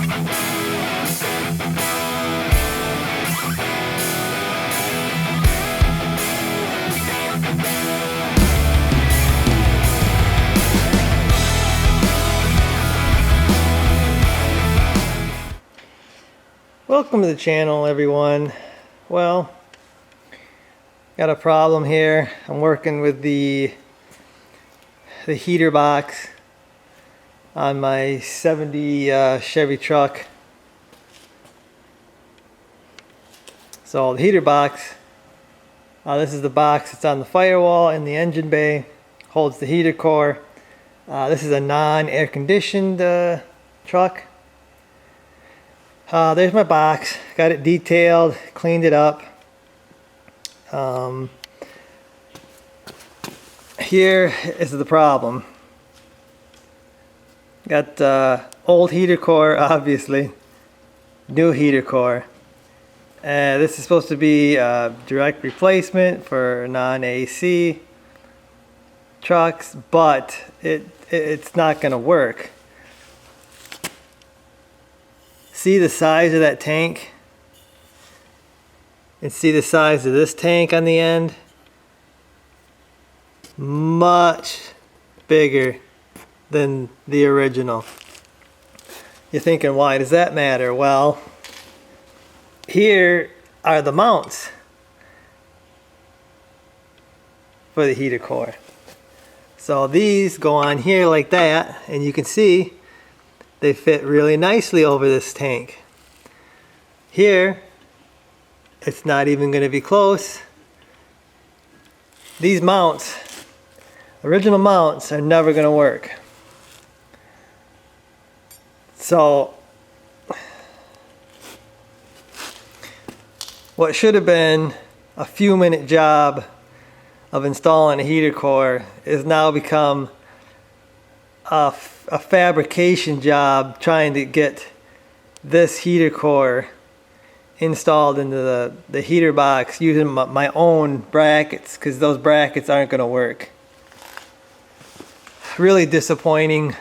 Welcome to the channel, everyone. Well, got a problem here. I'm working with the heater box on my 70 Chevy truck. So the heater box, this is the box that's on the firewall in the engine bay, holds the heater core. This is a non-air conditioned truck. There's my box, got it detailed, cleaned it up. Here is the problem. Got old heater core, obviously, new heater core. This is supposed to be a direct replacement for non-AC trucks, but it's not going to work. See the size of that tank? And see the size of this tank on the end? Much bigger than the original. You're thinking, why does that matter? Well, here are the mounts for the heater core. So these go on here like that, and you can see they fit really nicely over this tank. Here, it's not even going to be close. These mounts, original mounts, are never going to work. So, what should have been a few minute job of installing a heater core is now become a fabrication job trying to get this heater core installed into the heater box using my own brackets, because those brackets aren't going to work. Really disappointing.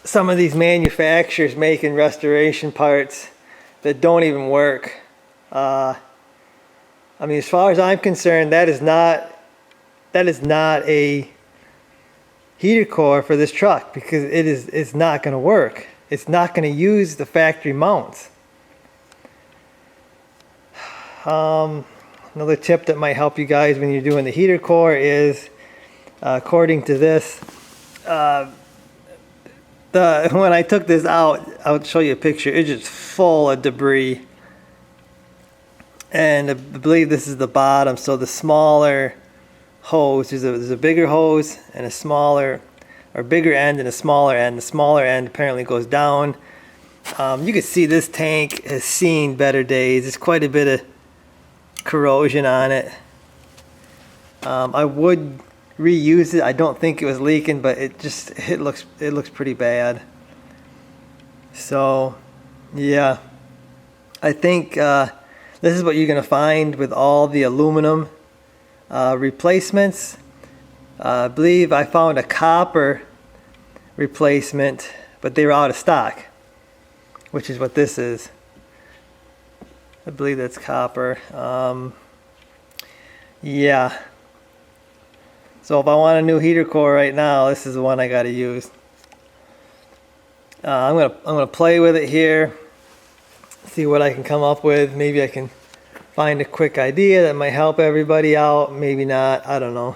Some of these manufacturers making restoration parts that don't even work. I mean, as far as I'm concerned, that is not a heater core for this truck, because it's not going to work. It's not going to use the factory mounts. Another tip that might help you guys when you're doing the heater core is, according to this, when I took this out, I'll show you a picture. It's just full of debris, and I believe this is the bottom. So the smaller hose, there's a bigger hose and a smaller, or bigger end and a smaller end. The smaller end apparently goes down. You can see this tank has seen better days. There's quite a bit of corrosion on it. I would reuse it. I don't think it was leaking, but it looks pretty bad. So yeah, I think this is what you're gonna find with all the aluminum replacements. I believe I found a copper replacement, but they were out of stock, which is what this is. I believe that's copper. Yeah. So if I want a new heater core right now, this is the one I got to use. I'm gonna play with it here, see what I can come up with. Maybe I can find a quick idea that might help everybody out. Maybe not. I don't know.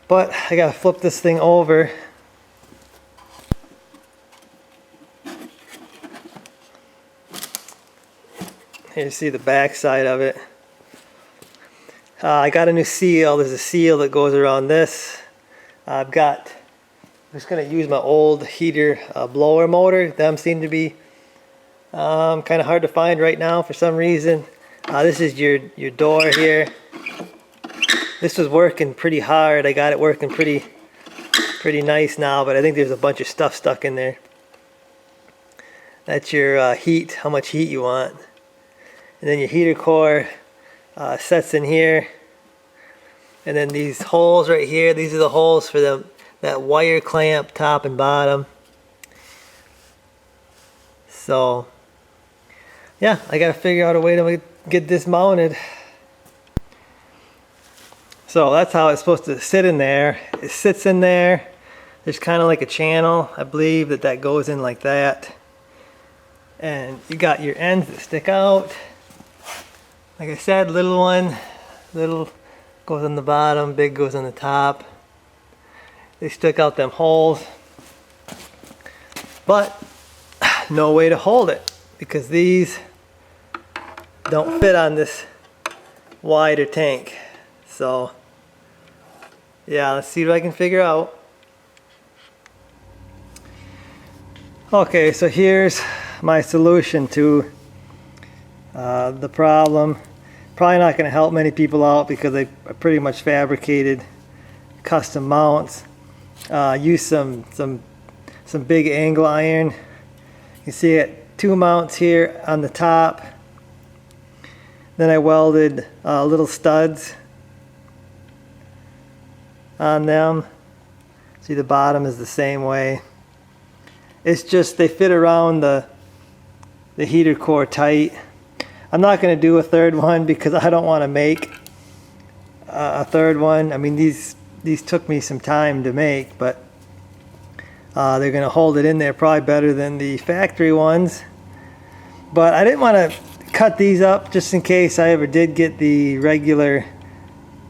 But I gotta flip this thing over. Here you see the back side of it. I got a new seal. There's a seal that goes around this. I'm just gonna use my old heater blower motor. Them seem to be kind of hard to find right now for some reason. This is your door here. This was working pretty hard. I got it working pretty nice now, but I think there's a bunch of stuff stuck in there. That's your heat, how much heat you want. And then your heater core sets in here. And then these holes right here, these are the holes for that wire clamp top and bottom. So yeah, I gotta figure out a way to get this mounted. So that's how it's supposed to sit in there. It sits in there. There's kind of like a channel, I believe, that goes in like that. And you got your ends that stick out. Like I said, little one, little goes on the bottom, big goes on the top. They stick out them holes. But no way to hold it because these don't fit on this wider tank. So yeah, let's see what I can figure out. Okay, so here's my solution to the problem. Probably not going to help many people out because I pretty much fabricated custom mounts. Used some big angle iron. You see it, 2 mounts here on the top. Then I welded little studs on them. See, the bottom is the same way. It's just they fit around the heater core tight. I'm not going to do a third one because I don't want to make a third one. I mean, these took me some time to make, but they're going to hold it in there probably better than the factory ones. But I didn't want to cut these up just in case I ever did get the regular,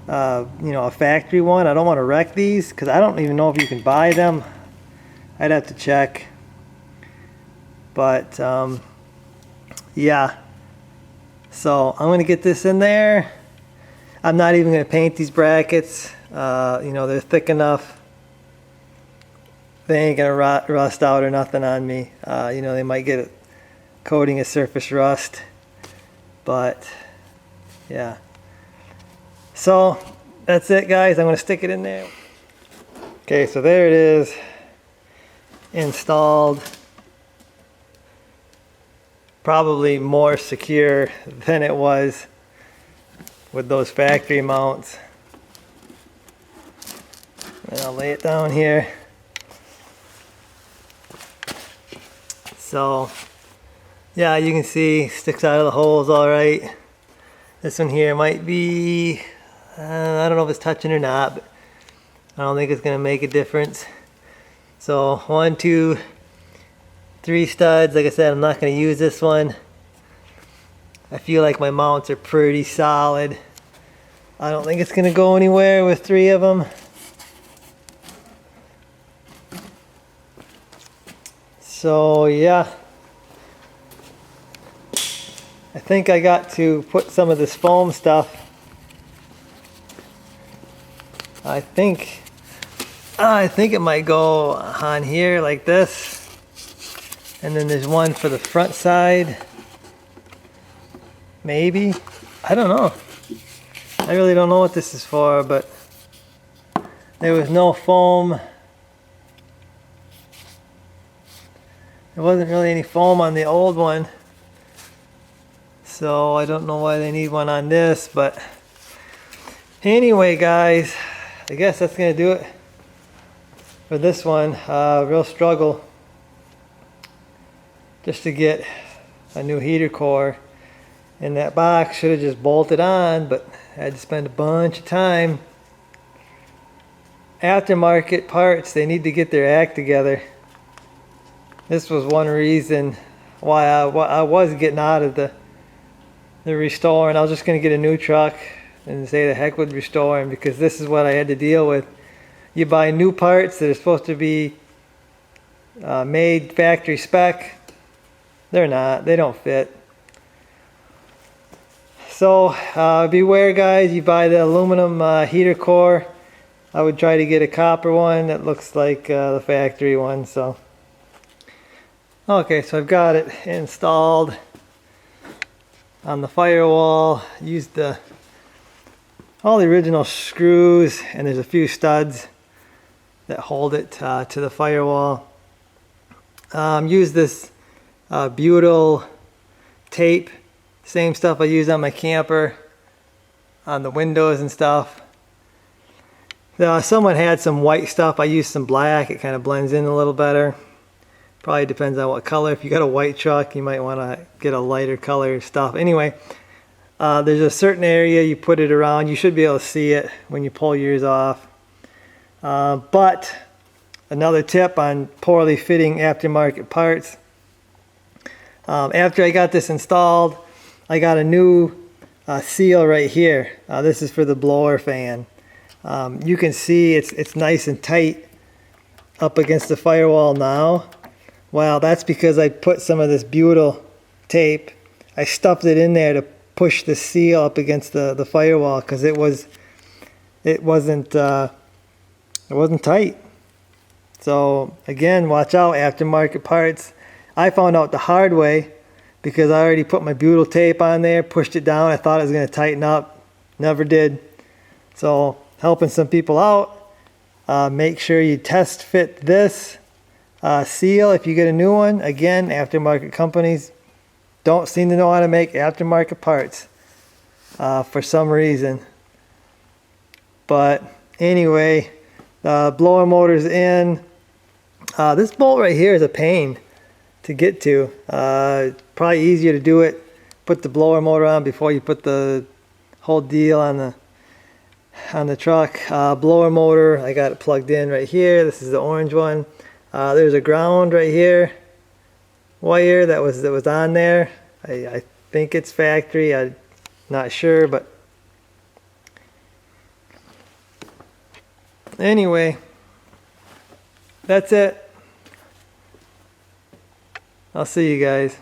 you know, a factory one. I don't want to wreck these because I don't even know if you can buy them. I'd have to check. But yeah, so I'm going to get this in there. I'm not even going to paint these brackets. You know, they're thick enough. They ain't going to rust out or nothing on me. You know, they might get a coating of surface rust. But yeah. So that's it, guys. I'm going to stick it in there. Okay, so there it is. Installed. Probably more secure than it was with those factory mounts. And I'll lay it down here. So yeah, you can see sticks out of the holes all right. This one here might be, I don't know if it's touching or not, but I don't think it's going to make a difference. So 1, 2, 3 studs. Like I said, I'm not going to use this one. I feel like my mounts are pretty solid. I don't think it's going to go anywhere with 3 of them. So yeah, I think I got to put some of this foam stuff. I think it might go on here like this. And then there's one for the front side. Maybe. I don't know. I really don't know what this is for, but there was no foam. There wasn't really any foam on the old one. So I don't know why they need one on this, but anyway, guys, I guess that's going to do it for this one. Real struggle just to get a new heater core in that box. Should have just bolted on, but I had to spend a bunch of time. Aftermarket parts, they need to get their act together. This was one reason why I was getting out of the restore, and I was just going to get a new truck and say the heck with restoring, because this is what I had to deal with. You buy new parts that are supposed to be made factory spec. They're not. They don't fit. So beware, guys. You buy the aluminum heater core. I would try to get a copper one that looks like the factory one. So okay, so I've got it installed on the firewall. Used all the original screws, and there's a few studs that hold it to the firewall. Use this butyl tape, same stuff I use on my camper, on the windows and stuff. Someone had some white stuff. I used some black. It kind of blends in a little better. Probably depends on what color. If you got a white truck, you might want to get a lighter color stuff. Anyway, there's a certain area you put it around. You should be able to see it when you pull yours off. But another tip on poorly fitting aftermarket parts. After I got this installed, I got a new seal right here. This is for the blower fan. You can see it's nice and tight up against the firewall now. Well, that's because I put some of this butyl tape. I stuffed it in there to push the seal up against the firewall because it wasn't tight. So again, watch out, aftermarket parts. I found out the hard way because I already put my butyl tape on there, pushed it down. I thought it was going to tighten up. Never did. So helping some people out, make sure you test fit this seal if you get a new one. Again, aftermarket companies don't seem to know how to make aftermarket parts for some reason. But anyway, the blower motor's in. This bolt right here is a pain to get to. Probably easier to do it, put the blower motor on before you put the whole deal on the truck. Blower motor, I got it plugged in right here. This is the orange one. There's a ground right here wire that was on there. I think it's factory. I'm not sure, but anyway, that's it. I'll see you guys.